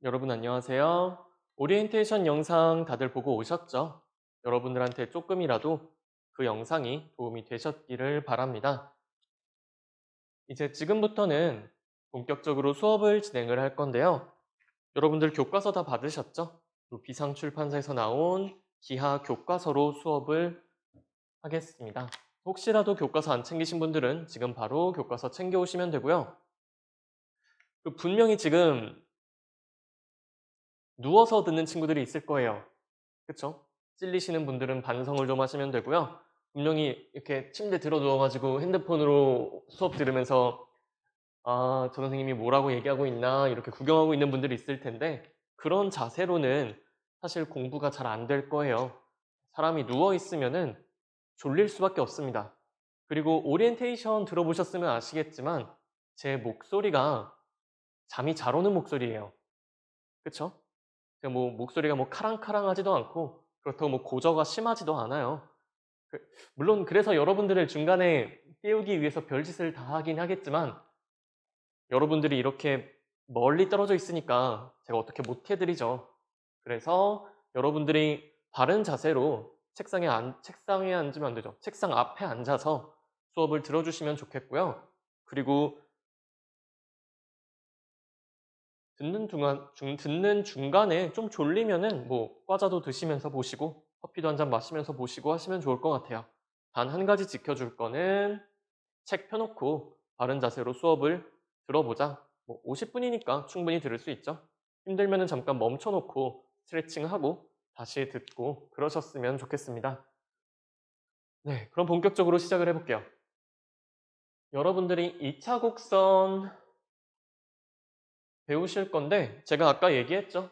여러분 안녕하세요. 오리엔테이션 영상 다들 보고 오셨죠? 여러분들한테 조금이라도 그 영상이 도움이 되셨기를 바랍니다. 이제 지금부터는 본격적으로 수업을 진행을 할 건데요. 여러분들 교과서 다 받으셨죠? 비상출판사에서 나온 기하 교과서로 수업을 하겠습니다. 혹시라도 교과서 안 챙기신 분들은 지금 바로 교과서 챙겨오시면 되고요. 분명히 지금 누워서 듣는 친구들이 있을 거예요. 그쵸? 찔리시는 분들은 반성을 좀 하시면 되고요. 분명히 이렇게 침대 들어 누워가지고 핸드폰으로 수업 들으면서 아, 저 선생님이 뭐라고 얘기하고 있나 이렇게 구경하고 있는 분들이 있을 텐데 그런 자세로는 사실 공부가 잘 안 될 거예요. 사람이 누워 있으면은 졸릴 수밖에 없습니다. 그리고 오리엔테이션 들어보셨으면 아시겠지만 제 목소리가 잠이 잘 오는 목소리예요. 그쵸? 목소리가 카랑카랑하지도 않고 그렇다고 고저가 심하지도 않아요. 그 물론 그래서 여러분들을 중간에 깨우기 위해서 별짓을 다 하긴 하겠지만 여러분들이 이렇게 멀리 떨어져 있으니까 제가 어떻게 못 해 드리죠. 그래서 여러분들이 바른 자세로 책상에 앉으면 안 되죠. 책상 앞에 앉아서 수업을 들어주시면 좋겠고요. 그리고 듣는 중간에 좀 졸리면은 과자도 드시면서 보시고 커피도 한 잔 마시면서 보시고 하시면 좋을 것 같아요. 단 한 가지 지켜줄 거는 책 펴놓고 바른 자세로 수업을 들어보자. 50분이니까 충분히 들을 수 있죠. 힘들면은 잠깐 멈춰놓고 스트레칭하고 다시 듣고 그러셨으면 좋겠습니다. 네, 그럼 본격적으로 시작을 해볼게요. 여러분들이 2차 곡선 배우실 건데 제가 아까 얘기했죠.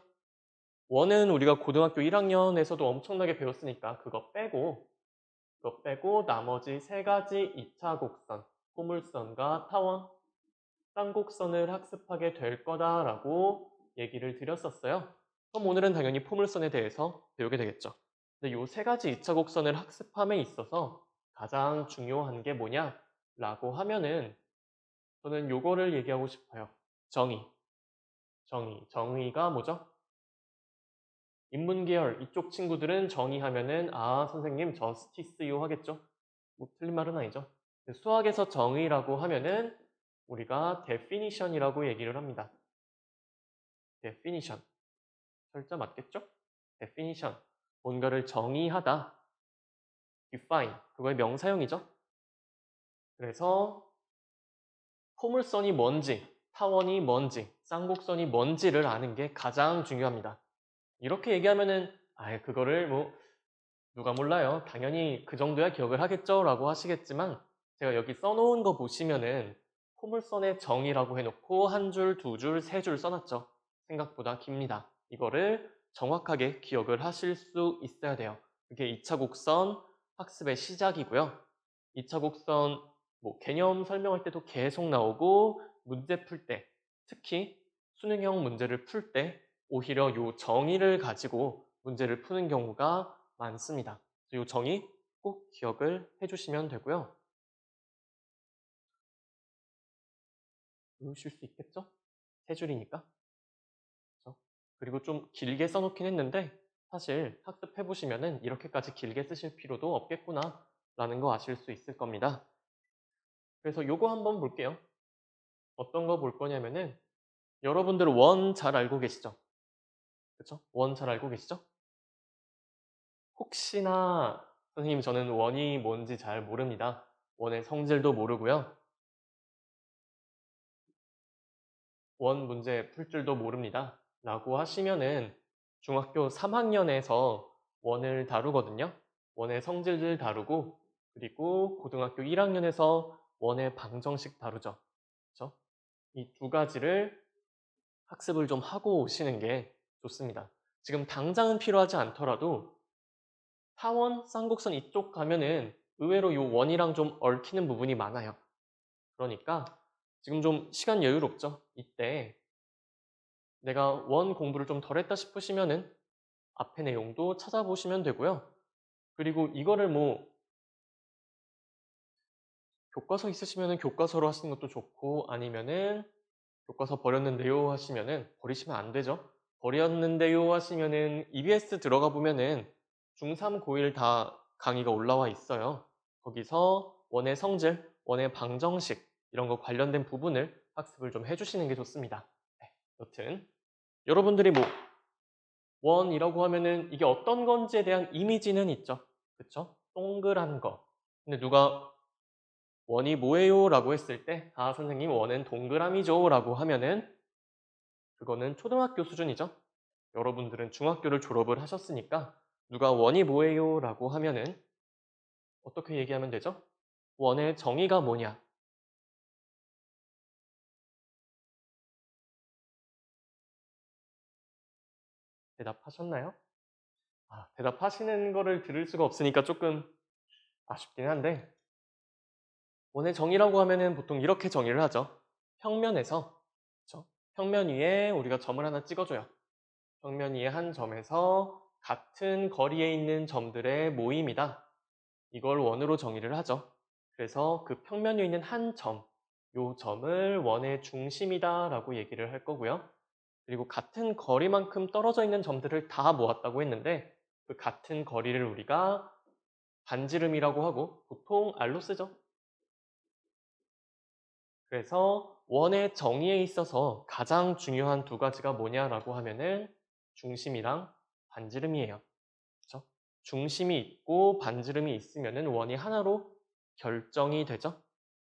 원은 우리가 고등학교 1학년에서도 엄청나게 배웠으니까 그거 빼고 나머지 세 가지 2차 곡선, 포물선과 타원, 쌍곡선을 학습하게 될 거다라고 얘기를 드렸었어요. 그럼 오늘은 당연히 포물선에 대해서 배우게 되겠죠. 근데 이 세 가지 2차 곡선을 학습함에 있어서 가장 중요한 게 뭐냐라고 하면은 저는 요거를 얘기하고 싶어요. 정의. 정의가 뭐죠? 인문계열 이쪽 친구들은 정의하면은 아 선생님 저스티스요 하겠죠? 틀린 말은 아니죠. 수학에서 정의라고 하면은 우리가 definition이라고 얘기를 합니다. definition 철자 맞겠죠? definition 뭔가를 정의하다 define 그거의 명사형이죠. 그래서 포물선이 뭔지 타원이 뭔지 쌍곡선이 뭔지를 아는 게 가장 중요합니다. 이렇게 얘기하면은 아 그거를 누가 몰라요. 당연히 그 정도야 기억을 하겠죠? 라고 하시겠지만 제가 여기 써놓은 거 보시면은 포물선의 정의라고 해놓고 한 줄, 두 줄, 세 줄 써놨죠. 생각보다 깁니다. 이거를 정확하게 기억을 하실 수 있어야 돼요. 이게 2차 곡선 학습의 시작이고요. 2차 곡선 개념 설명할 때도 계속 나오고 문제 풀 때, 특히 수능형 문제를 풀 때 오히려 이 정의를 가지고 문제를 푸는 경우가 많습니다. 이 정의 꼭 기억을 해주시면 되고요. 외우실 수 있겠죠? 세 줄이니까. 그렇죠? 그리고 좀 길게 써놓긴 했는데 사실 학습해보시면은 이렇게까지 길게 쓰실 필요도 없겠구나 라는 거 아실 수 있을 겁니다. 그래서 요거 한번 볼게요. 어떤 거 볼 거냐면은 여러분들 원 잘 알고 계시죠? 그렇죠? 원 잘 알고 계시죠? 혹시나 선생님 저는 원이 뭔지 잘 모릅니다. 원의 성질도 모르고요. 원 문제 풀 줄도 모릅니다. 라고 하시면은 중학교 3학년에서 원을 다루거든요. 원의 성질들 다루고 그리고 고등학교 1학년에서 원의 방정식 다루죠. 그렇죠? 이 두 가지를 학습을 좀 하고 오시는 게 좋습니다. 지금 당장은 필요하지 않더라도 타원, 쌍곡선 이쪽 가면은 의외로 이 원이랑 좀 얽히는 부분이 많아요. 그러니까 지금 좀 시간 여유롭죠? 이때 내가 원 공부를 좀 덜 했다 싶으시면은 앞에 내용도 찾아보시면 되고요. 그리고 이거를 교과서 있으시면은 교과서로 하시는 것도 좋고 아니면은 교과서 버렸는데요 하시면은 버리시면 안 되죠. 버렸는데요 하시면은 EBS 들어가 보면은 중3, 고1 다 강의가 올라와 있어요. 거기서 원의 성질, 원의 방정식 이런 거 관련된 부분을 학습을 좀 해주시는 게 좋습니다. 네, 여튼 여러분들이 뭐 원이라고 하면은 이게 어떤 건지에 대한 이미지는 있죠. 그쵸? 동그란 거. 근데 누가 원이 뭐예요? 라고 했을 때, 아, 선생님, 원은 동그라미죠. 라고 하면은, 그거는 초등학교 수준이죠. 여러분들은 중학교를 졸업을 하셨으니까, 누가 원이 뭐예요? 라고 하면은, 어떻게 얘기하면 되죠? 원의 정의가 뭐냐? 대답하셨나요? 아, 대답하시는 거를 들을 수가 없으니까 조금 아쉽긴 한데, 원의 정의라고 하면은 보통 이렇게 정의를 하죠. 평면에서, 그쵸? 평면 위에 우리가 점을 하나 찍어줘요. 평면 위에 한 점에서 같은 거리에 있는 점들의 모임이다. 이걸 원으로 정의를 하죠. 그래서 그 평면 위에 있는 한 점, 요 점을 원의 중심이다 라고 얘기를 할 거고요. 그리고 같은 거리만큼 떨어져 있는 점들을 다 모았다고 했는데 그 같은 거리를 우리가 반지름이라고 하고 보통 알로 쓰죠. 그래서 원의 정의에 있어서 가장 중요한 두 가지가 뭐냐라고 하면은 중심이랑 반지름이에요. 그렇죠? 중심이 있고 반지름이 있으면은 원이 하나로 결정이 되죠.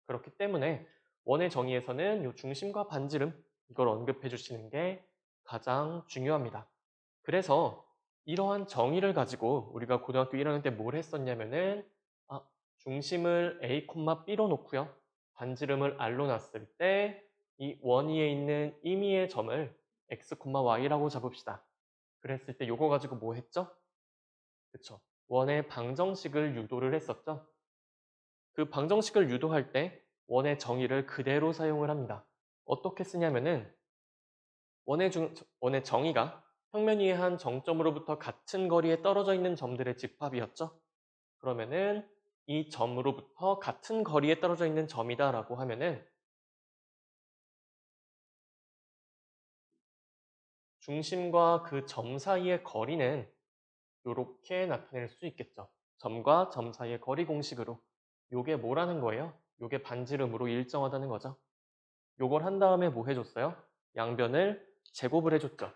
그렇기 때문에 원의 정의에서는 이 중심과 반지름 이걸 언급해 주시는 게 가장 중요합니다. 그래서 이러한 정의를 가지고 우리가 고등학교 1학년 때 뭘 했었냐면은 중심을 A, B로 놓고요. 반지름을 R로 놨을 때 이 원 위에 있는 임의의 점을 X, Y라고 잡읍시다. 그랬을 때 요거 가지고 뭐 했죠? 그쵸. 원의 방정식을 유도를 했었죠. 그 방정식을 유도할 때 원의 정의를 그대로 사용을 합니다. 어떻게 쓰냐면은 원의 정의가 평면 위의 한 정점으로부터 같은 거리에 떨어져 있는 점들의 집합이었죠. 그러면은 이 점으로부터 같은 거리에 떨어져 있는 점이다 라고 하면은 중심과 그 점 사이의 거리는 이렇게 나타낼 수 있겠죠. 점과 점 사이의 거리 공식으로. 요게 뭐라는 거예요? 요게 반지름으로 일정하다는 거죠. 요걸 한 다음에 뭐 해줬어요? 양변을 제곱을 해줬죠.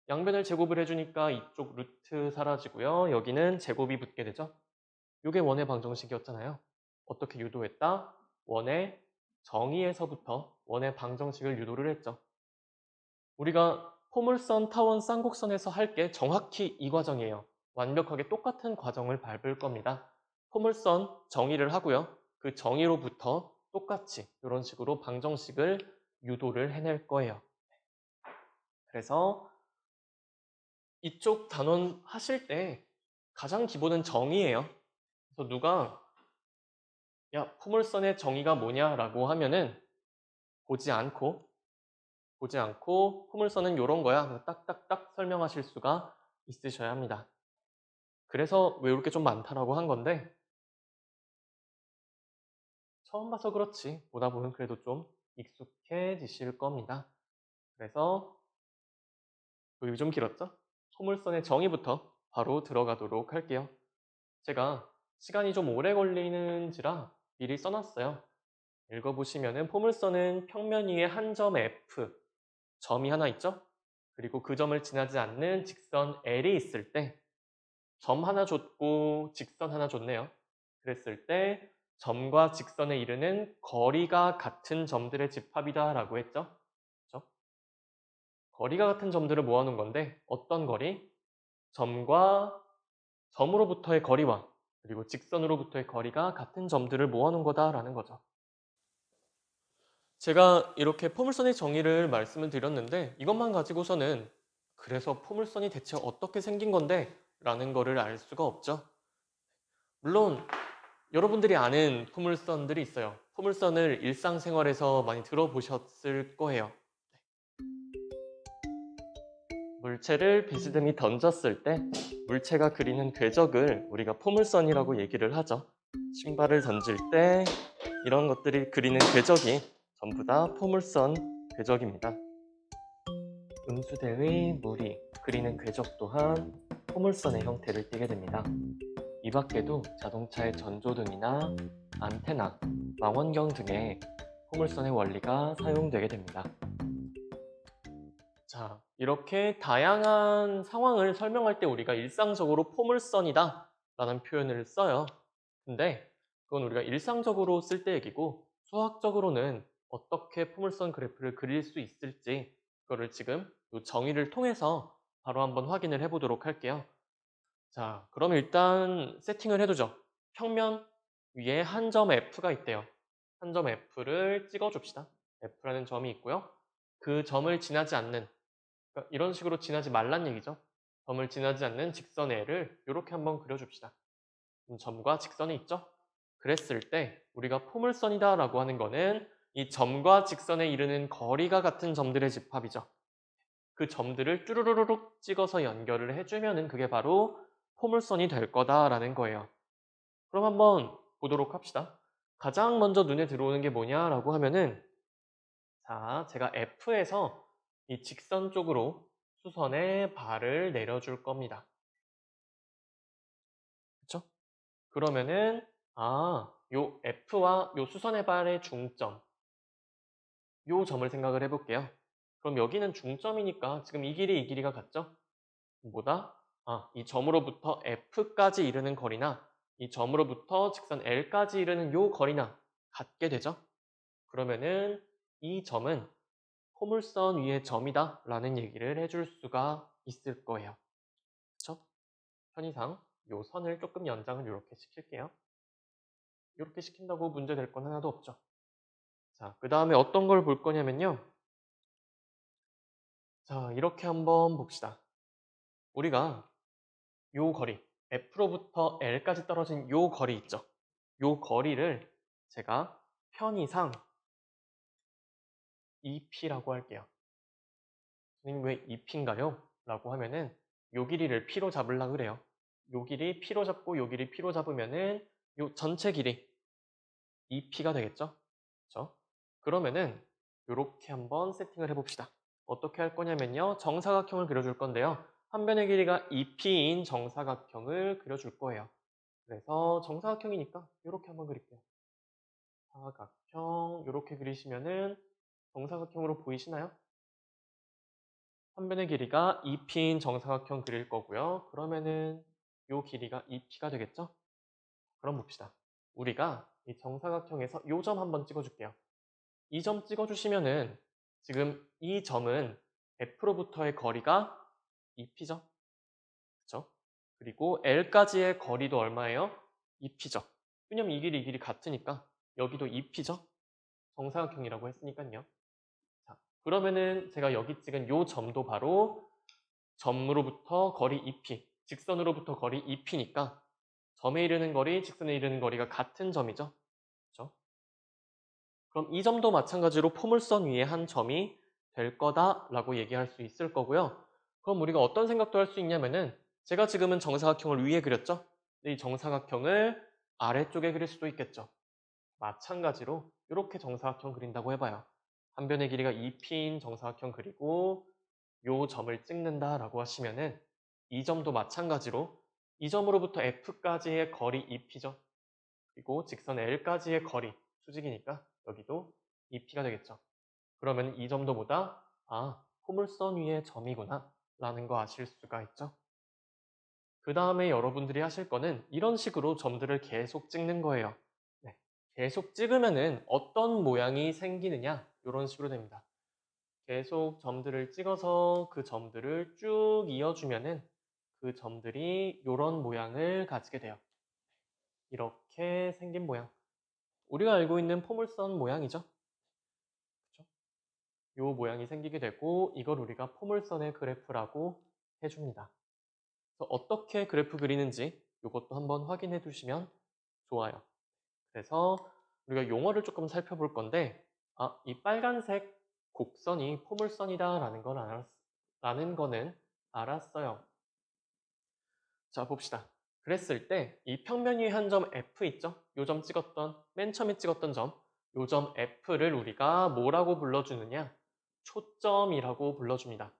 양변을 제곱을 해주니까 이쪽 루트 사라지고요. 여기는 제곱이 붙게 되죠. 요게 원의 방정식이었잖아요. 어떻게 유도했다? 원의 정의에서부터 원의 방정식을 유도를 했죠. 우리가 포물선, 타원, 쌍곡선에서 할 게 정확히 이 과정이에요. 완벽하게 똑같은 과정을 밟을 겁니다. 포물선 정의를 하고요. 그 정의로부터 똑같이 이런 식으로 방정식을 유도를 해낼 거예요. 그래서 이쪽 단원 하실 때 가장 기본은 정의예요. 그래서 누가 야, 포물선의 정의가 뭐냐라고 하면은 보지 않고 포물선은 요런 거야. 딱딱딱 설명하실 수가 있으셔야 합니다. 그래서 왜 이렇게 좀 많다라고 한 건데 처음 봐서 그렇지 보다 보면 그래도 좀 익숙해지실 겁니다. 그래서 여기 좀 길었죠? 포물선의 정의부터 바로 들어가도록 할게요. 제가 시간이 좀 오래 걸리는지라 미리 써놨어요. 읽어보시면은 포물선은 평면 위에 한 점 F, 점이 하나 있죠? 그리고 그 점을 지나지 않는 직선 L이 있을 때 점 하나 줬고 직선 하나 줬네요. 그랬을 때 점과 직선에 이르는 거리가 같은 점들의 집합이다 라고 했죠. 그렇죠? 거리가 같은 점들을 모아놓은 건데 어떤 거리? 점과 점으로부터의 거리와 그리고 직선으로부터의 거리가 같은 점들을 모아놓은 거다라는 거죠. 제가 이렇게 포물선의 정의를 말씀을 드렸는데 이것만 가지고서는 그래서 포물선이 대체 어떻게 생긴 건데 라는 거를 알 수가 없죠. 물론 여러분들이 아는 포물선들이 있어요. 포물선을 일상생활에서 많이 들어보셨을 거예요. 물체를 비스듬히 던졌을 때 물체가 그리는 궤적을 우리가 포물선이라고 얘기를 하죠. 신발을 던질 때 이런 것들이 그리는 궤적이 전부 다 포물선 궤적입니다. 분수대의 물이 그리는 궤적 또한 포물선의 형태를 띠게 됩니다. 이 밖에도 자동차의 전조등이나 안테나, 망원경 등의 포물선의 원리가 사용되게 됩니다. 자, 이렇게 다양한 상황을 설명할 때 우리가 일상적으로 포물선이다 라는 표현을 써요. 근데 그건 우리가 일상적으로 쓸 때 얘기고 수학적으로는 어떻게 포물선 그래프를 그릴 수 있을지 그거를 지금 이 정의를 통해서 바로 한번 확인을 해보도록 할게요. 자, 그럼 일단 세팅을 해두죠. 평면 위에 한 점 F가 있대요. 한 점 F를 찍어줍시다. F라는 점이 있고요. 그 점을 지나지 않는, 그러니까 이런 식으로 지나지 말란 얘기죠. 점을 지나지 않는 직선의 애를 이렇게 한번 그려줍시다. 그럼 점과 직선이 있죠? 그랬을 때 우리가 포물선이다 라고 하는 거는 이 점과 직선에 이르는 거리가 같은 점들의 집합이죠. 그 점들을 쭈루루룩 찍어서 연결을 해주면은 그게 바로 포물선이 될 거다라는 거예요. 그럼 한번 보도록 합시다. 가장 먼저 눈에 들어오는 게 뭐냐라고 하면은 자, 제가 F에서 이 직선 쪽으로 수선의 발을 내려줄 겁니다. 그쵸? 그러면은 요 F와 요 수선의 발의 중점 요 점을 생각을 해볼게요. 그럼 여기는 중점이니까 지금 이 길이 이 길이가 같죠? 뭐다? 이 점으로부터 F까지 이르는 거리나 이 점으로부터 직선 L까지 이르는 요 거리나 같게 되죠? 그러면은 이 점은 포물선 위의 점이다 라는 얘기를 해줄 수가 있을 거예요. 그쵸? 편의상 요 선을 조금 연장을 이렇게 시킬게요. 이렇게 시킨다고 문제 될 건 하나도 없죠. 자, 그 다음에 어떤 걸 볼 거냐면요. 자, 이렇게 한번 봅시다. 우리가 요 거리, F로부터 L까지 떨어진 요 거리 있죠? 요 거리를 제가 편의상 EP라고 할게요. 선생님 왜 EP인가요? 라고 하면은 요 길이를 P로 잡으려고 그래요. 요 길이 P로 잡고 요 길이 P로 잡으면은 요 전체 길이 EP가 되겠죠? 그렇죠? 그러면은 요렇게 한번 세팅을 해봅시다. 어떻게 할 거냐면요. 정사각형을 그려줄 건데요. 한 변의 길이가 EP인 정사각형을 그려줄 거예요. 그래서 정사각형이니까 이렇게 한번 그릴게요. 사각형 이렇게 그리시면은 정사각형으로 보이시나요? 한 변의 길이가 2p인 정사각형 그릴 거고요. 그러면은 요 길이가 2p가 되겠죠? 그럼 봅시다. 우리가 이 정사각형에서 요 점 한번 찍어줄게요. 이 점 찍어주시면은 지금 이 점은 F로부터의 거리가 2p죠? 그쵸? 그리고 L까지의 거리도 얼마예요? 2p죠. 왜냐면 이 길이 이 길이 같으니까 여기도 2p죠? 정사각형이라고 했으니까요. 자, 그러면은 제가 여기 찍은 요 점도 바로 점으로부터 거리 2p, 직선으로부터 거리 2p니까 점에 이르는 거리, 직선에 이르는 거리가 같은 점이죠. 그렇죠? 그럼 이 점도 마찬가지로 포물선 위에 한 점이 될 거다라고 얘기할 수 있을 거고요. 그럼 우리가 어떤 생각도 할 수 있냐면은 제가 지금은 정사각형을 위에 그렸죠? 근데 이 정사각형을 아래쪽에 그릴 수도 있겠죠. 마찬가지로 이렇게 정사각형 그린다고 해봐요. 한 변의 길이가 2p인 정사각형 그리고 요 점을 찍는다라고 하시면은 이 점도 마찬가지로 이 점으로부터 F까지의 거리 2p죠. 그리고 직선 L까지의 거리 수직이니까 여기도 2p가 되겠죠. 그러면 이 점도 보다 포물선 위의 점이구나 라는 거 아실 수가 있죠. 그 다음에 여러분들이 하실 거는 이런 식으로 점들을 계속 찍는 거예요. 네, 계속 찍으면은 어떤 모양이 생기느냐 이런 식으로 됩니다. 계속 점들을 찍어서 그 점들을 쭉 이어주면은 그 점들이 이런 모양을 가지게 돼요. 이렇게 생긴 모양. 우리가 알고 있는 포물선 모양이죠. 그쵸? 요 모양이 생기게 되고 이걸 우리가 포물선의 그래프라고 해줍니다. 그래서 어떻게 그래프 그리는지 이것도 한번 확인해 두시면 좋아요. 그래서 우리가 용어를 조금 살펴볼 건데 이 빨간색 곡선이 포물선이다 라는 거는 알았어요. 자, 봅시다. 그랬을 때 이 평면 위에 한 점 F 있죠? 요 점 찍었던 맨 처음에 찍었던 점, 요 점 F를 우리가 뭐라고 불러주느냐? 초점이라고 불러줍니다.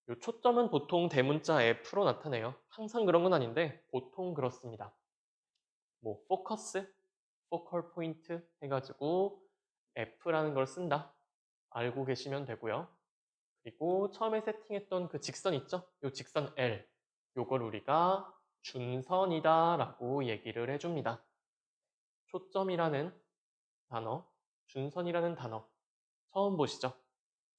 이 초점은 보통 대문자 F로 나타내요. 항상 그런 건 아닌데 보통 그렇습니다. 뭐 포커스, 포컬 포인트 해가지고 F라는 걸 쓴다. 알고 계시면 되고요. 그리고 처음에 세팅했던 그 직선 있죠? 이 직선 L. 요걸 우리가 준선이다 라고 얘기를 해줍니다. 초점이라는 단어, 준선이라는 단어 처음 보시죠?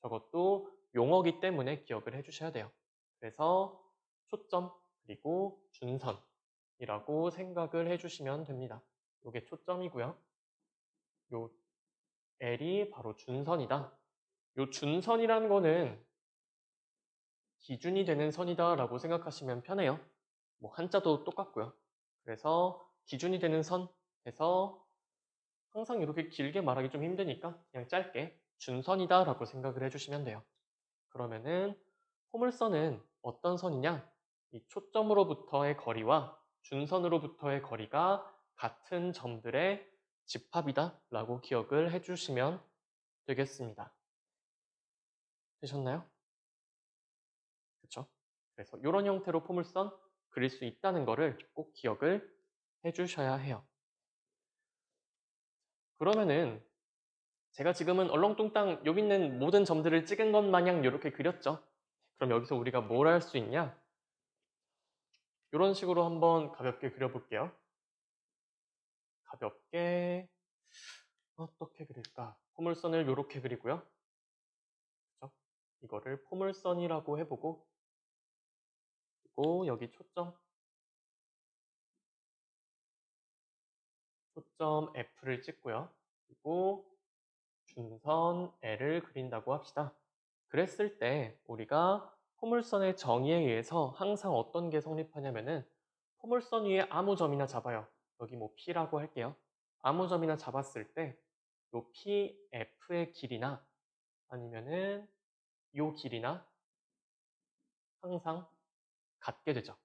저것도 용어기 때문에 기억을 해주셔야 돼요. 그래서 초점 그리고 준선이라고 생각을 해주시면 됩니다. 이게 초점이고요. 요 L이 바로 준선이다. 요 준선이라는 거는 기준이 되는 선이다 라고 생각하시면 편해요. 뭐 한자도 똑같고요. 그래서 기준이 되는 선에서 항상 이렇게 길게 말하기 좀 힘드니까 그냥 짧게 준선이다 라고 생각을 해주시면 돼요. 그러면은 포물선은 어떤 선이냐? 이 초점으로부터의 거리와 준선으로부터의 거리가 같은 점들의 집합이다 라고 기억을 해주시면 되겠습니다. 되셨나요? 그렇죠? 그래서 이런 형태로 포물선 그릴 수 있다는 거를 꼭 기억을 해주셔야 해요. 그러면은 제가 지금은 얼렁뚱땅 여기 있는 모든 점들을 찍은 것 마냥 이렇게 그렸죠. 그럼 여기서 우리가 뭘 할 수 있냐? 이런 식으로 한번 가볍게 그려볼게요. 가볍게 어떻게 그릴까? 포물선을 이렇게 그리고요. 그죠? 이거를 포물선이라고 해보고 그리고 여기 초점 F를 찍고요. 그리고 준선 L을 그린다고 합시다. 그랬을 때 우리가 포물선의 정의에 의해서 항상 어떤 게 성립하냐면은 포물선 위에 아무 점이나 잡아요. 여기 뭐 P라고 할게요. 아무 점이나 잡았을 때 요 PF의 길이나 아니면은 요 길이나 항상 같게 되죠.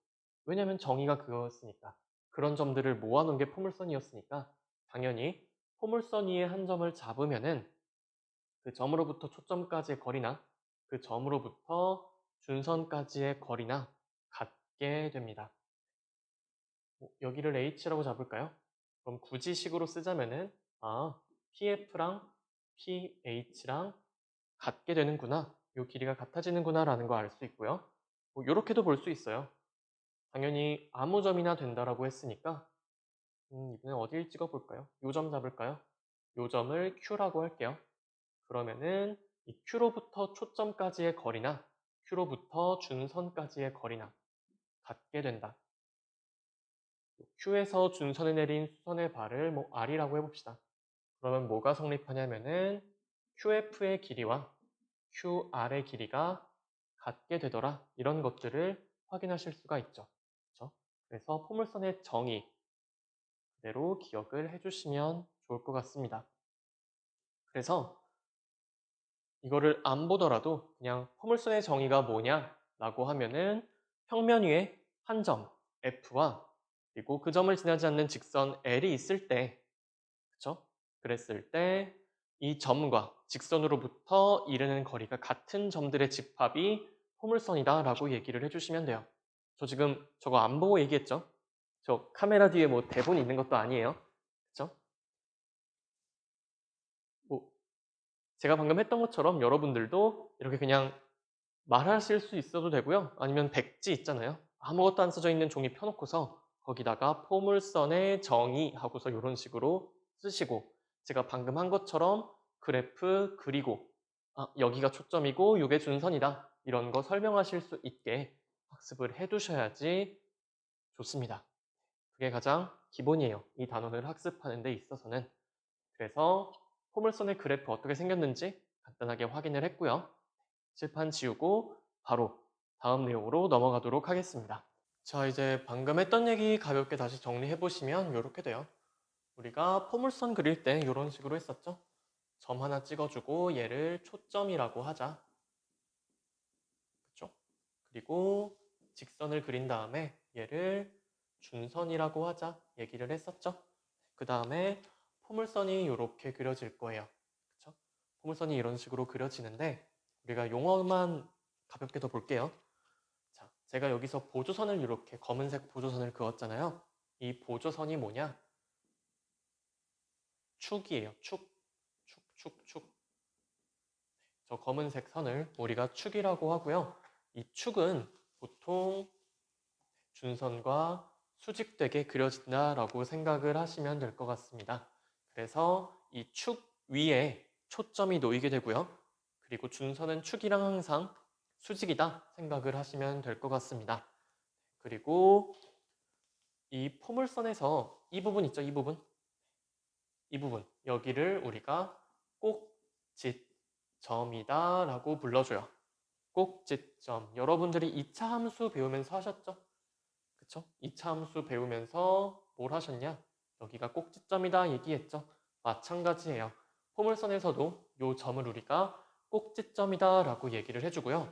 왜냐면 정의가 그거였으니까. 그런 점들을 모아놓은 게 포물선이었으니까 당연히 포물선 위에 한 점을 잡으면은 그 점으로부터 초점까지의 거리나 그 점으로부터 준선까지의 거리나 같게 됩니다. 여기를 H라고 잡을까요? 그럼 굳이 식으로 쓰자면은 PF랑 PH랑 같게 되는구나. 이 길이가 같아지는구나 라는 거 알 수 있고요. 이렇게도 볼 수 있어요. 당연히 아무 점이나 된다라고 했으니까 이번엔 어디를 찍어볼까요? 요 점 잡을까요? 요 점을 Q라고 할게요. 그러면은 이 Q로부터 초점까지의 거리나 Q로부터 준선까지의 거리나 같게 된다. Q에서 준선에 내린 수선의 발을 뭐 R이라고 해봅시다. 그러면 뭐가 성립하냐면은 QF의 길이와 QR의 길이가 같게 되더라. 이런 것들을 확인하실 수가 있죠. 그렇죠? 그래서 포물선의 정의 그대로 기억을 해주시면 좋을 것 같습니다. 그래서 이거를 안 보더라도 그냥 포물선의 정의가 뭐냐라고 하면은 평면 위에 한 점 F와 그리고 그 점을 지나지 않는 직선 L이 있을 때, 그쵸? 그랬을 때 이 점과 직선으로부터 이르는 거리가 같은 점들의 집합이 포물선이다라고 얘기를 해주시면 돼요. 저 지금 저거 안 보고 얘기했죠? 저 카메라 뒤에 뭐 대본이 있는 것도 아니에요. 그쵸? 뭐 제가 방금 했던 것처럼 여러분들도 이렇게 그냥 말하실 수 있어도 되고요. 아니면 백지 있잖아요. 아무것도 안 써져 있는 종이 펴놓고서 거기다가 포물선의 정의 하고서 이런 식으로 쓰시고 제가 방금 한 것처럼 그래프 그리고 여기가 초점이고 이게 준선이다. 이런 거 설명하실 수 있게 학습을 해두셔야지 좋습니다. 그게 가장 기본이에요. 이 단원을 학습하는 데 있어서는. 그래서 포물선의 그래프 어떻게 생겼는지 간단하게 확인을 했고요. 칠판 지우고 바로 다음 내용으로 넘어가도록 하겠습니다. 자, 이제 방금 했던 얘기 가볍게 다시 정리해 보시면 이렇게 돼요. 우리가 포물선 그릴 때 이런 식으로 했었죠. 점 하나 찍어주고 얘를 초점이라고 하자. 그쵸? 그리고 직선을 그린 다음에 얘를 준선이라고 하자 얘기를 했었죠. 그 다음에 포물선이 이렇게 그려질 거예요. 그쵸? 포물선이 이런 식으로 그려지는데 우리가 용어만 가볍게 더 볼게요. 자, 제가 여기서 보조선을 이렇게 검은색 보조선을 그었잖아요. 이 보조선이 뭐냐? 축이에요. 축. 축, 축, 축. 저 검은색 선을 우리가 축이라고 하고요. 이 축은 보통 준선과 수직되게 그려진다라고 생각을 하시면 될 것 같습니다. 그래서 이 축 위에 초점이 놓이게 되고요. 그리고 준선은 축이랑 항상 수직이다 생각을 하시면 될 것 같습니다. 그리고 이 포물선에서 이 부분 있죠? 이 부분? 이 부분 여기를 우리가 꼭짓점이다 라고 불러줘요. 꼭짓점. 여러분들이 2차 함수 배우면서 하셨죠? 그쵸? 2차 함수 배우면서 뭘 하셨냐? 여기가 꼭지점이다 얘기했죠? 마찬가지예요. 포물선에서도 이 점을 우리가 꼭지점이다 라고 얘기를 해주고요.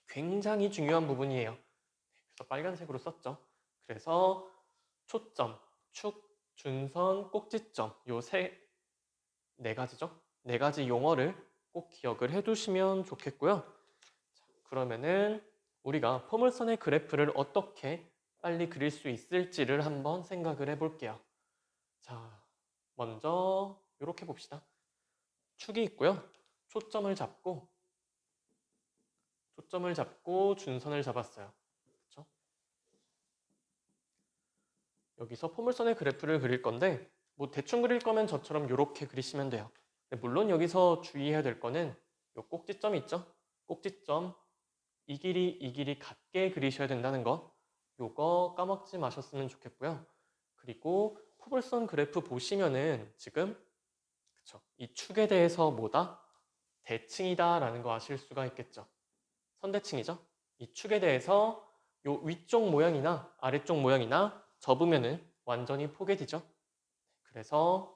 굉장히 중요한 부분이에요. 그래서 빨간색으로 썼죠. 그래서 초점, 축, 준선, 꼭지점 요 네 가지죠? 네 가지 용어를 꼭 기억을 해두시면 좋겠고요. 자, 그러면은 우리가 포물선의 그래프를 어떻게 빨리 그릴 수 있을지를 한번 생각을 해볼게요. 자, 먼저 이렇게 봅시다. 축이 있고요. 초점을 잡고 준선을 잡았어요. 그렇죠? 여기서 포물선의 그래프를 그릴 건데 뭐 대충 그릴 거면 저처럼 이렇게 그리시면 돼요. 물론 여기서 주의해야 될 거는 요 꼭지점이 있죠? 꼭지점 이 길이 같게 그리셔야 된다는 거 요거 까먹지 마셨으면 좋겠고요. 그리고 포물선 그래프 보시면은 지금 그쵸? 이 축에 대해서 뭐다? 대칭이다 라는 거 아실 수가 있겠죠. 선대칭이죠. 이 축에 대해서 요 위쪽 모양이나 아래쪽 모양이나 접으면은 완전히 포개지죠. 그래서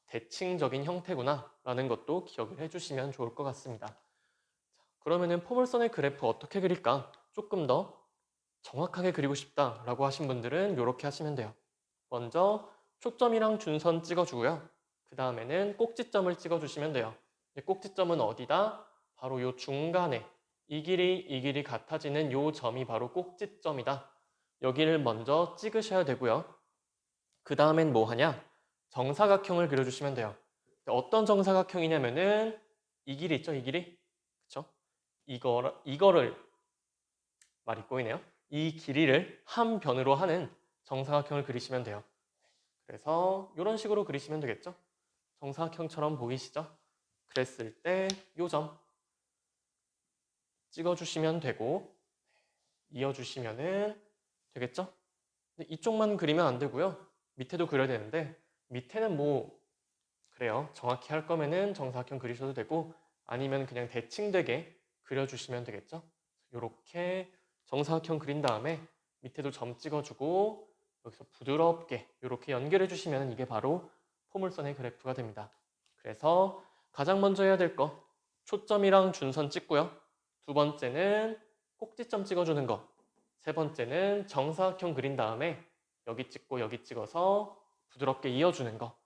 대칭적인 형태구나 라는 것도 기억을 해주시면 좋을 것 같습니다. 자, 그러면은 포물선의 그래프 어떻게 그릴까? 조금 더 정확하게 그리고 싶다라고 하신 분들은 이렇게 하시면 돼요. 먼저 초점이랑 준선 찍어주고요. 그 다음에는 꼭지점을 찍어주시면 돼요. 꼭지점은 어디다? 바로 요 중간에 이 길이 같아지는 요 점이 바로 꼭지점이다. 여기를 먼저 찍으셔야 되고요. 그 다음엔 뭐 하냐? 정사각형을 그려주시면 돼요. 어떤 정사각형이냐면은 이 길이 있죠, 이 길이? 그쵸? 이거를 말이 꼬이네요. 이 길이를 한 변으로 하는 정사각형을 그리시면 돼요. 그래서 이런 식으로 그리시면 되겠죠? 정사각형처럼 보이시죠? 그랬을 때 요 점 찍어주시면 되고 이어주시면은 되겠죠? 근데 이쪽만 그리면 안 되고요. 밑에도 그려야 되는데 밑에는 뭐 그래요. 정확히 할 거면은 정사각형 그리셔도 되고 아니면 그냥 대칭되게 그려주시면 되겠죠? 이렇게 정사각형 그린 다음에 밑에도 점 찍어주고 여기서 부드럽게 이렇게 연결해 주시면 이게 바로 포물선의 그래프가 됩니다. 그래서 가장 먼저 해야 될 거 초점이랑 준선 찍고요. 두 번째는 꼭지점 찍어주는 거. 세 번째는 정사각형 그린 다음에 여기 찍고 여기 찍어서 부드럽게 이어주는 거.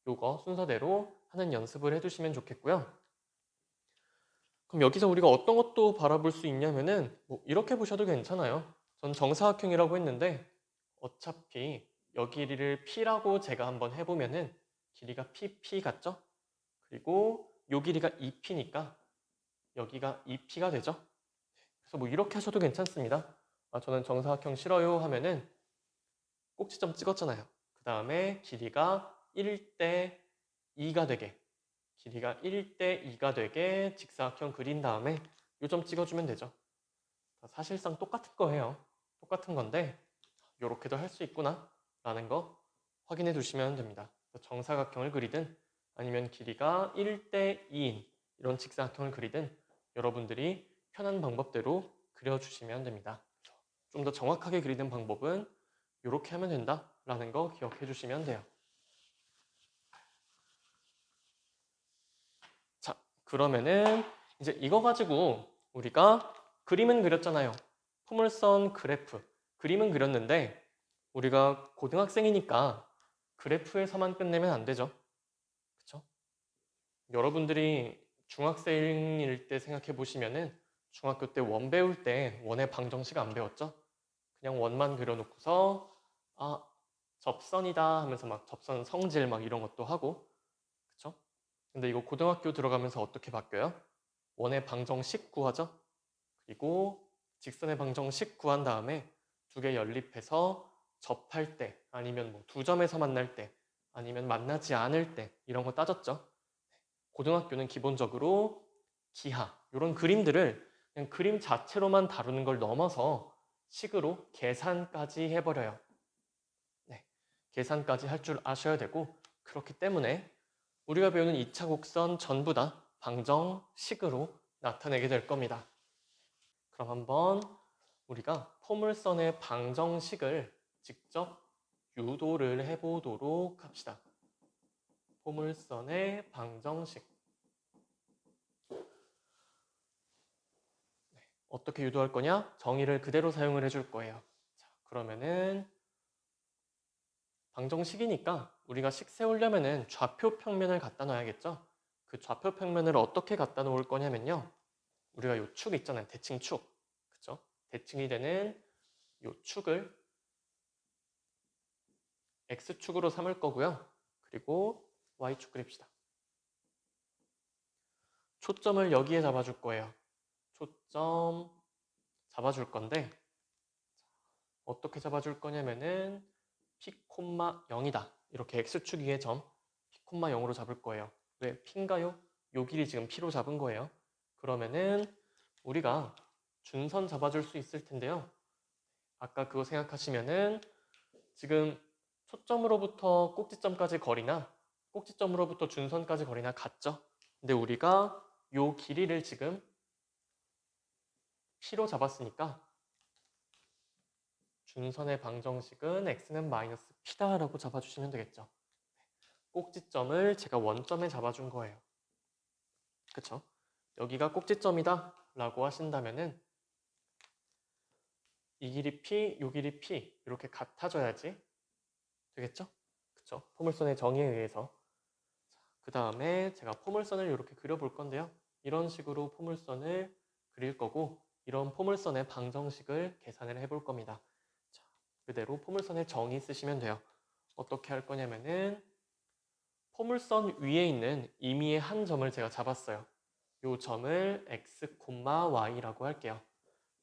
요거 순서대로 하는 연습을 해두시면 좋겠고요. 그럼 여기서 우리가 어떤 것도 바라볼 수 있냐면은 뭐 이렇게 보셔도 괜찮아요. 전 정사각형이라고 했는데 어차피 여기를 P라고 제가 한번 해보면은 길이가 PP 같죠? 그리고 요 길이가 2P니까 여기가 2P가 되죠? 그래서 뭐 이렇게 하셔도 괜찮습니다. 저는 정사각형 싫어요 하면은 꼭지점 찍었잖아요. 그 다음에 길이가 1대 2가 되게 길이가 1대 2가 되게 직사각형 그린 다음에 요점 찍어주면 되죠. 사실상 똑같은 거예요. 똑같은 건데 이렇게도 할 수 있구나 라는 거 확인해 두시면 됩니다. 정사각형을 그리든 아니면 길이가 1대 2인 이런 직사각형을 그리든 여러분들이 편한 방법대로 그려주시면 됩니다. 좀 더 정확하게 그리는 방법은 이렇게 하면 된다 라는 거 기억해 주시면 돼요. 자, 그러면은 이제 이거 가지고 우리가 그림은 그렸잖아요. 포물선 그래프. 그림은 그렸는데 우리가 고등학생이니까 그래프에서만 끝내면 안 되죠. 그쵸? 여러분들이 중학생일 때 생각해 보시면은 중학교 때 원 배울 때 원의 방정식 안 배웠죠? 그냥 원만 그려놓고서 아, 접선이다 하면서 막 접선 성질 막 이런 것도 하고, 그쵸? 근데 이거 고등학교 들어가면서 어떻게 바뀌어요? 원의 방정식 구하죠? 그리고 직선의 방정식 구한 다음에 두 개 연립해서 접할 때 아니면 뭐 두 점에서 만날 때 아니면 만나지 않을 때 이런 거 따졌죠. 고등학교는 기본적으로 기하 이런 그림들을 그냥 그림 자체로만 다루는 걸 넘어서 식으로 계산까지 해버려요. 네, 계산까지 할 줄 아셔야 되고, 그렇기 때문에 우리가 배우는 2차 곡선 전부 다 방정식으로 나타내게 될 겁니다. 그럼 한번 우리가 포물선의 방정식을 직접 유도를 해보도록 합시다. 포물선의 방정식. 어떻게 유도할 거냐? 정의를 그대로 사용을 해줄 거예요. 자, 그러면은 방정식이니까 우리가 식 세우려면은 좌표 평면을 갖다 놔야겠죠? 그 좌표 평면을 어떻게 갖다 놓을 거냐면요. 우리가 요 축 있잖아요. 대칭 축. 그쵸? 대칭이 되는 요 축을 X축으로 삼을 거고요. 그리고 Y축 그립시다. 초점을 여기에 잡아줄 거예요. 초점 잡아줄 건데 어떻게 잡아줄 거냐면은 P, 0이다. 이렇게 X축 위에 점 P, 0으로 잡을 거예요. 왜 P인가요? 요 길이 지금 P로 잡은 거예요. 그러면은 우리가 준선 잡아줄 수 있을 텐데요. 아까 그거 생각하시면은 지금 초점으로부터 꼭지점까지 거리나 꼭지점으로부터 준선까지 거리나 같죠? 근데 우리가 요 길이를 지금 P로 잡았으니까 준선의 방정식은 x는 마이너스 p다라고 잡아주시면 되겠죠. 꼭지점을 제가 원점에 잡아준 거예요. 그쵸? 여기가 꼭지점이다 라고 하신다면은 이 길이 p, 요 길이 p 이렇게 같아져야지 되겠죠? 그쵸? 포물선의 정의에 의해서. 그 다음에 제가 포물선을 이렇게 그려볼 건데요. 이런 식으로 포물선을 그릴 거고 이런 포물선의 방정식을 계산을 해볼 겁니다. 자, 그대로 포물선의 정의 쓰시면 돼요. 어떻게 할 거냐면은 포물선 위에 있는 임의의 한 점을 제가 잡았어요. 이 점을 x, y라고 할게요.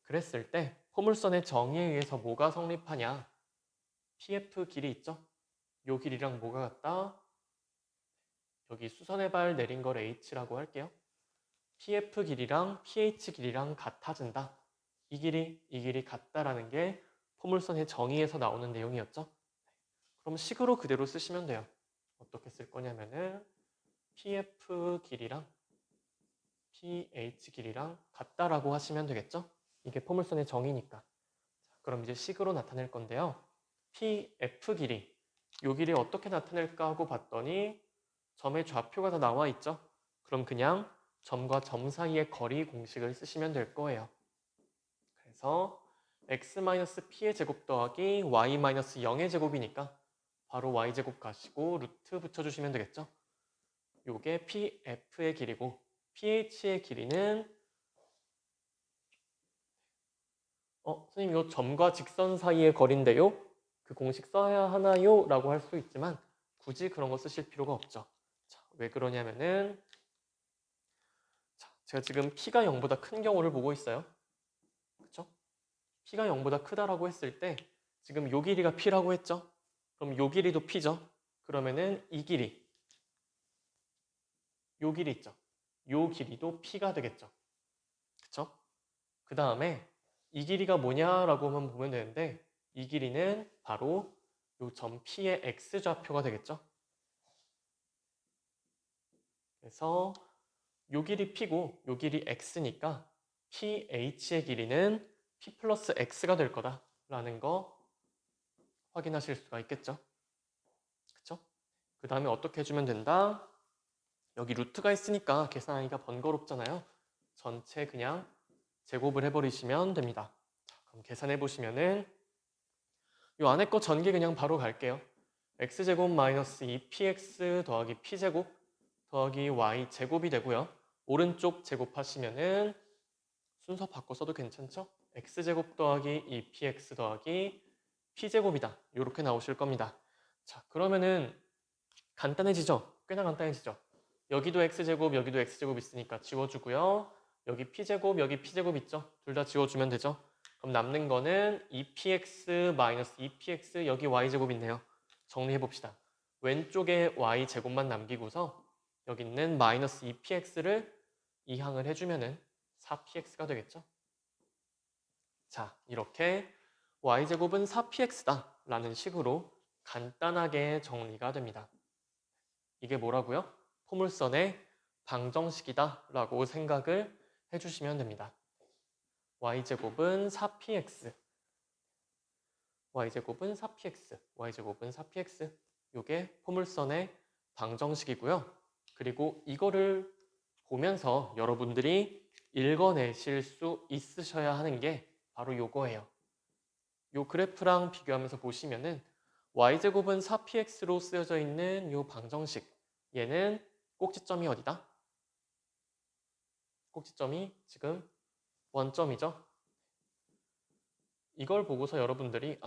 그랬을 때 포물선의 정의에 의해서 뭐가 성립하냐? pf 길이 있죠? 이 길이랑 뭐가 같다? 여기 수선의 발 내린 걸 h라고 할게요. pf 길이랑 ph 길이랑 같아진다. 이 길이 같다라는 게 포물선의 정의에서 나오는 내용이었죠. 그럼 식으로 그대로 쓰시면 돼요. 어떻게 쓸 거냐면은 pf 길이랑 ph 길이랑 같다라고 하시면 되겠죠. 이게 포물선의 정의니까. 자, 그럼 이제 식으로 나타낼 건데요. pf 길이, 요 길이 어떻게 나타낼까 하고 봤더니 점의 좌표가 다 나와 있죠. 그럼 그냥 점과 점 사이의 거리 공식을 쓰시면 될 거예요. 그래서 x-p의 제곱 더하기 y-0의 제곱이니까 바로 y제곱 가시고 루트 붙여주시면 되겠죠. 요게 pf의 길이고 ph의 길이는 선생님 이거 점과 직선 사이의 거리인데요? 그 공식 써야 하나요? 라고 할 수 있지만 굳이 그런 거 쓰실 필요가 없죠. 자, 왜 그러냐면은 자, 제가 지금 p가 0보다 큰 경우를 보고 있어요. 그쵸? p가 0보다 크다라고 했을 때 지금 요 길이가 p라고 했죠? 그럼 요 길이도 p죠? 그러면은 이 길이, 요 길이 있죠? 요 길이도 p가 되겠죠? 그쵸? 그 다음에 이 길이가 뭐냐라고만 보면 되는데 이 길이는 바로 요 점 P의 X좌표가 되겠죠? 그래서 요 길이 P고 요 길이 X니까 PH의 길이는 P 플러스 X가 될 거다라는 거 확인하실 수가 있겠죠? 그쵸? 그 다음에 어떻게 해주면 된다? 여기 루트가 있으니까 계산하기가 번거롭잖아요. 전체 그냥 제곱을 해버리시면 됩니다. 자, 그럼 계산해 보시면은 이 안에 거 전개 그냥 바로 갈게요. x제곱 마이너스 2px 더하기 p제곱 더하기 y제곱이 되고요. 오른쪽 제곱하시면은 순서 바꿔 써도 괜찮죠? x제곱 더하기 2px 더하기 p제곱이다. 이렇게 나오실 겁니다. 자, 그러면은 간단해지죠? 꽤나 간단해지죠? 여기도 x제곱, 여기도 x제곱 있으니까 지워주고요. 여기 p제곱, 여기 p제곱 있죠? 둘 다 지워주면 되죠? 그럼 남는 거는 2px 마이너스 2px 여기 y제곱 있네요. 정리해봅시다. 왼쪽에 y제곱만 남기고서 여기 있는 마이너스 2px를 이항을 해주면은 4px가 되겠죠? 자, 이렇게 y제곱은 4px다 라는 식으로 간단하게 정리가 됩니다. 이게 뭐라고요? 포물선의 방정식이다 라고 생각을 해주시면 됩니다. y제곱은 4px, y제곱은 4px, y제곱은 4px. 이게 포물선의 방정식이고요. 그리고 이거를 보면서 여러분들이 읽어내실 수 있으셔야 하는 게 바로 요거예요. 요 그래프랑 비교하면서 보시면은 y제곱은 4px로 쓰여져 있는 요 방정식, 얘는 꼭지점이 어디다? 꼭지점이 지금 원점이죠. 이걸 보고서 여러분들이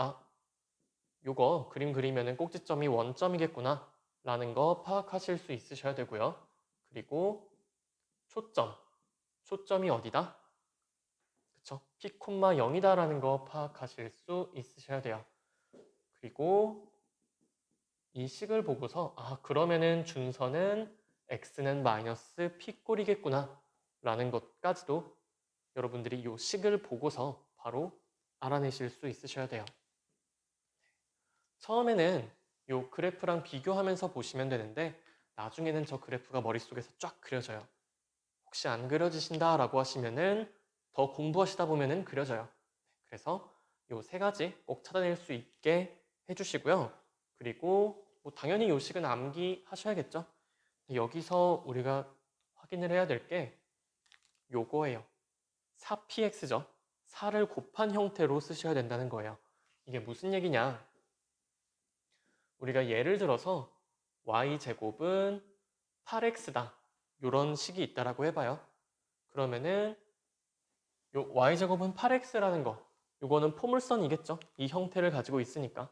요거 그림 그리면은 꼭지점이 원점이겠구나 라는 거 파악하실 수 있으셔야 되고요. 그리고 초점이 어디다? 그쵸? P, 0이다 라는 거 파악하실 수 있으셔야 돼요. 그리고 이 식을 보고서 그러면은 준선은 x는 마이너스 p꼴이겠구나 라는 것까지도 여러분들이 이 식을 보고서 바로 알아내실 수 있으셔야 돼요. 처음에는 이 그래프랑 비교하면서 보시면 되는데 나중에는 저 그래프가 머릿속에서 쫙 그려져요. 혹시 안 그려지신다 라고 하시면은 더 공부하시다 보면은 그려져요. 그래서 이 세 가지 꼭 찾아낼 수 있게 해주시고요. 그리고 뭐 당연히 이 식은 암기하셔야겠죠. 여기서 우리가 확인을 해야 될 게 요거예요. 4px죠. 4를 곱한 형태로 쓰셔야 된다는 거예요. 이게 무슨 얘기냐? 우리가 예를 들어서 y제곱은 8x다. 이런 식이 있다라고 해봐요. 그러면은 요 y제곱은 8x라는 거, 요거는 포물선이겠죠? 이 형태를 가지고 있으니까.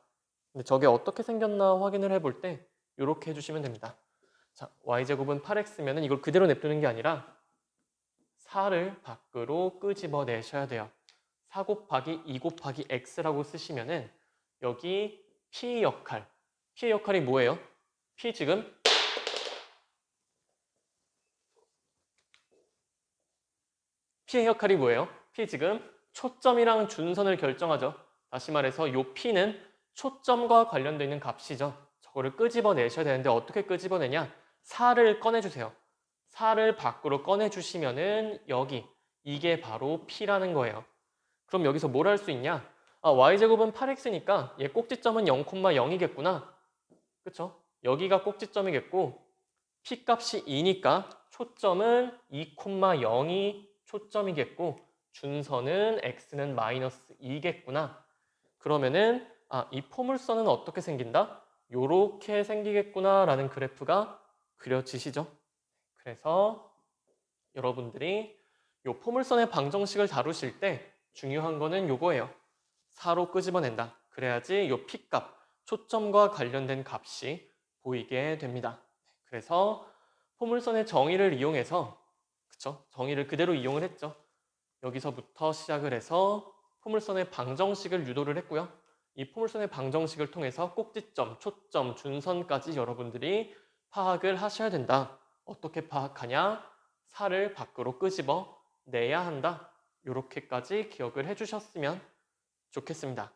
근데 저게 어떻게 생겼나 확인을 해볼 때 이렇게 해주시면 됩니다. 자, y제곱은 8x면은 이걸 그대로 냅두는 게 아니라 4를 밖으로 끄집어 내셔야 돼요. 4 곱하기 2 곱하기 x라고 쓰시면은 여기 p의 역할이 뭐예요? p 지금 p의 역할이 뭐예요? p 지금 초점이랑 준선을 결정하죠. 다시 말해서 요 p는 초점과 관련되어 있는 값이죠. 저거를 끄집어 내셔야 되는데 어떻게 끄집어 내냐? 4를 꺼내주세요. 4를 밖으로 꺼내주시면은 여기 이게 바로 p라는 거예요. 그럼 여기서 뭘 할 수 있냐? y제곱은 8x니까 얘 꼭지점은 0,0이겠구나. 그쵸? 여기가 꼭지점이겠고 p 값이 2니까 초점은 2,0이 초점이겠고 준선은 x는 마이너스 2겠구나. 그러면은 이 포물선은 어떻게 생긴다? 요렇게 생기겠구나 라는 그래프가 그려지시죠? 그래서 여러분들이 요 포물선의 방정식을 다루실 때 중요한 거는 요거예요. 4로 끄집어낸다. 그래야지 요 P값, 초점과 관련된 값이 보이게 됩니다. 그래서 포물선의 정의를 이용해서, 그쵸? 정의를 그대로 이용을 했죠. 여기서부터 시작을 해서 포물선의 방정식을 유도를 했고요. 이 포물선의 방정식을 통해서 꼭지점, 초점, 준선까지 여러분들이 파악을 하셔야 된다. 어떻게 파악하냐? 4를 밖으로 끄집어 내야 한다. 이렇게까지 기억을 해주셨으면 좋겠습니다.